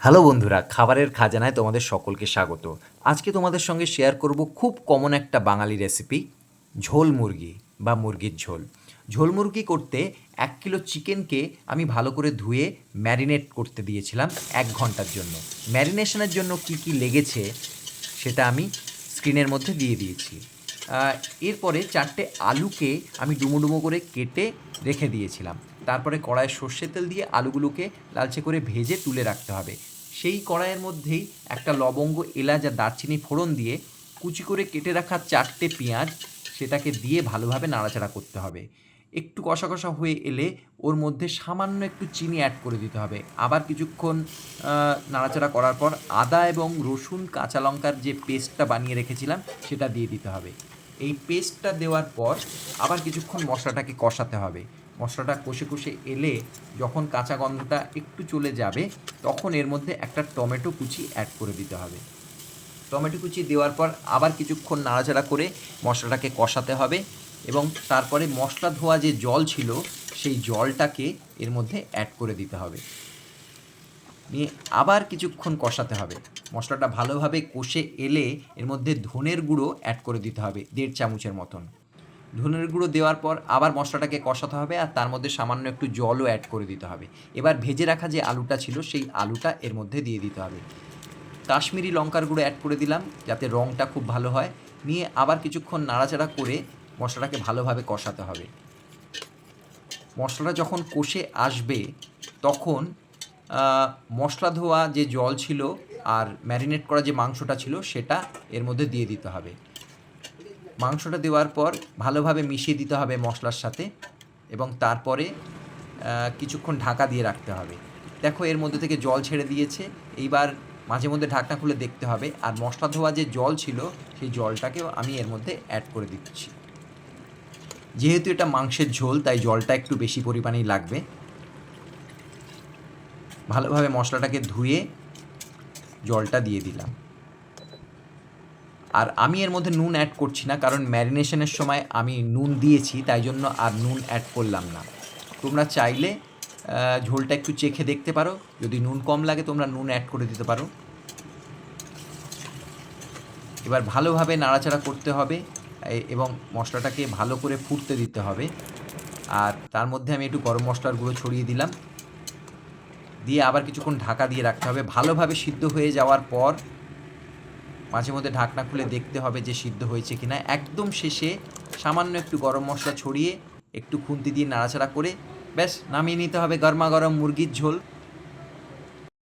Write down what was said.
Hello বন্ধুরা, খাবারের খাজানায় তোমাদের সকলকে স্বাগত। আজকে তোমাদের সঙ্গে শেয়ার করব খুব কমন একটা বাঙালি রেসিপি, ঝোল মুরগি বা মুরগির ঝোল। ঝোল মুরগি করতে ১ কিলো চিকেনকে আমি ভালো করে ধুয়ে ম্যারিনেট করতে দিয়েছিলাম ১ ঘন্টার জন্য। ম্যারিনেশনের জন্য কী, কী লেগেছে সেটা আমি স্ক্রিনের মধ্যে দিয়ে দিয়েছি। আ এরপরে ৪টে আলুকে আমি ডুমো, ডুমো করে কেটে রেখে দিয়েছিলাম। তারপরে কড়াইয়ে সর্ষের তেল দিয়ে আলুগুলোকে লালচে করে ভেজে তুলে রাখতে হবে। সেই কড়াইয়ের মধ্যেই একটা লবঙ্গ, এলাচ আর দারচিনি ফোড়ন দিয়ে কুচি করে কেটে রাখা ৪টে পেঁয়াজ সেটাকে দিয়ে ভালোভাবে নাড়াচাড়া করতে হবে। একটু কষা, কষা হয়ে এলে ওর মধ্যে সামান্য একটু চিনি অ্যাড করে দিতে হবে। আবার কিছুক্ষণ আ নাড়াচাড়া করার পর আদা এবং রসুন, কাঁচা লঙ্কার যে পেস্টটা বানিয়ে রেখেছিলাম সেটা দিয়ে দিতে হবে। এই পেস্টটা দেওয়ার পর আবার কিছুক্ষণ মশলাটাকে কষাতে হবে। মশলাটা কষে, কষে এলে যখন কাঁচা গন্ধটা একটু চলে যাবে তখন এর মধ্যে একটা টমেটো কুচি অ্যাড করে দিতে হবে। টমেটো কুচি দেওয়ার পর আবার কিছুক্ষণ নাড়াচাড়া করে মশলাটাকে কষাতে হবে এবং তারপরে মশলা ধোয়া যে জল ছিল সেই জলটাকে এর মধ্যে অ্যাড করে দিতে হবে। নিয়ে আবার কিছুক্ষণ কষাতে হবে। মশলাটা ভালোভাবে কষে এলে এর মধ্যে ধনের গুঁড়ো অ্যাড করে দিতে হবে ১.৫ চামচের মতন। ধনের গুঁড়ো দেওয়ার পর আবার মশলাটাকে কষাতে হবে আর তার মধ্যে সামান্য একটু জলও অ্যাড করে দিতে হবে। এবার ভেজে রাখা যে আলুটা ছিল সেই আলুটা এর মধ্যে দিয়ে দিতে হবে। কাশ্মীরি লঙ্কার গুঁড়ো অ্যাড করে দিলাম যাতে রঙটা খুব ভালো হয়। নিয়ে আবার কিছুক্ষণ নাড়াচাড়া করে মশলাটাকে ভালোভাবে কষাতে হবে। মশলাটা যখন কষে আসবে তখন মশলা ধোয়া যে জল ছিল আর ম্যারিনেট করা যে মাংসটা ছিল সেটা এর মধ্যে দিয়ে দিতে হবে। মাংসটা দেওয়ার পর ভালোভাবে মিশিয়ে দিতে হবে মশলার সাথে এবং তারপরে কিছুক্ষণ ঢাকা দিয়ে রাখতে হবে। দেখো এর মধ্যে থেকে জল ছেড়ে দিয়েছে। এইবার মাঝে মধ্যে ঢাকনা খুলে দেখতে হবে আর মশলা ধোয়া যে জল ছিল সেই জলটাকেও আমি এর মধ্যে অ্যাড করে দিচ্ছি। যেহেতু এটা মাংসের ঝোল তাই জলটা একটু বেশি পরিমাণেই লাগবে। ভালোভাবে মশলাটাকে ধুয়ে জলটা দিয়ে দিলাম। আর আমি এর মধ্যে নুন অ্যাড করছি না কারণ ম্যারিনেশনের সময় আমি নুন দিয়েছি তাই জন্য আর নুন অ্যাড করলাম না। তোমরা চাইলে ঝোলটা একটু চেখে দেখতে পারো, যদি নুন কম লাগে তোমরা নুন অ্যাড করে দিতে পারো। এবার ভালোভাবে নাড়াচাড়া করতে হবে এবং মশলাটাকে ভালো করে ফুটতে দিতে হবে। আর তার মধ্যে আমি একটু গরম মশলার গুঁড়ো ছড়িয়ে দিলাম। দিয়ে আবার কিছুক্ষণ ঢাকা দিয়ে রাখতে হবে। ভালোভাবে সিদ্ধ হয়ে যাওয়ার পর মাঝে মধ্যে ঢাকনা খুলে দেখতে হবে যে সিদ্ধ হয়েছে কিনা। একদম শেষে সামান্য একটু গরম মশলা ছড়িয়ে একটু খুন্তি দিয়ে নাড়াচাড়া করে ব্যাস নামিয়ে নিতে হবে গরমাগরম মুরগির ঝোল।